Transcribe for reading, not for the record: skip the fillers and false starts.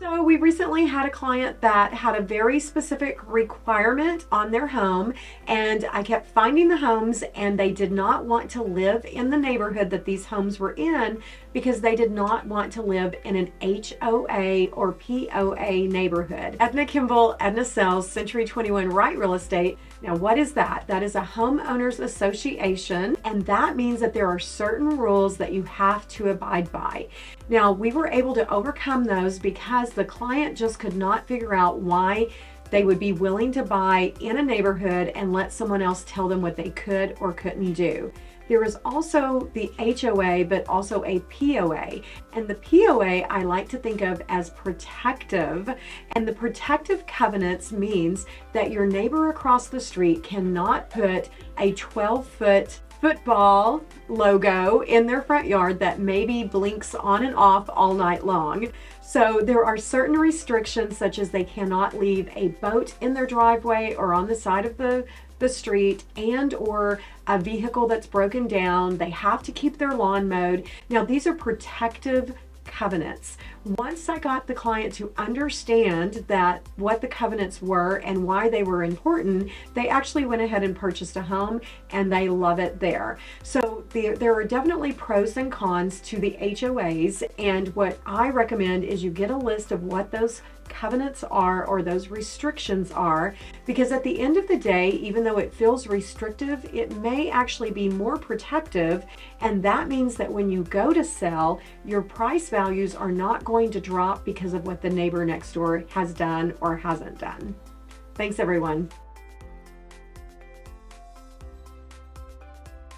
So we recently had a client that had a very specific requirement on their home, and I kept finding the homes and they did not want to live in the neighborhood that these homes were in because they did not want to live in an HOA or POA neighborhood. Edna Kimble, Edna Sells, Century 21 Wright Real Estate. Now, what is that? That is a Homeowners Association, and that means that there are certain rules that you have to abide by. Now, we were able to overcome those because the client just could not figure out why they would be willing to buy in a neighborhood and let someone else tell them what they could or couldn't do. There is also the HOA, but also a POA. And the POA I like to think of as protective. And the protective covenants means that your neighbor across the street cannot put a 12-foot football logo in their front yard that maybe blinks on and off all night long. So there are certain restrictions, such as they cannot leave a boat in their driveway or on the side of the street, and or a vehicle that's broken down. They have to keep their lawn mowed. Now, these are protective covenants. Once I got the client to understand that what the covenants were and why they were important, they actually went ahead and purchased a home, and they love it there. So there are definitely pros and cons to the HOAs, and what I recommend is you get a list of what those covenants are or those restrictions are, because at the end of the day, even though it feels restrictive, it may actually be more protective, and that means that when you go to sell, your price values are not going to drop because of what the neighbor next door has done or hasn't done. Thanks, everyone.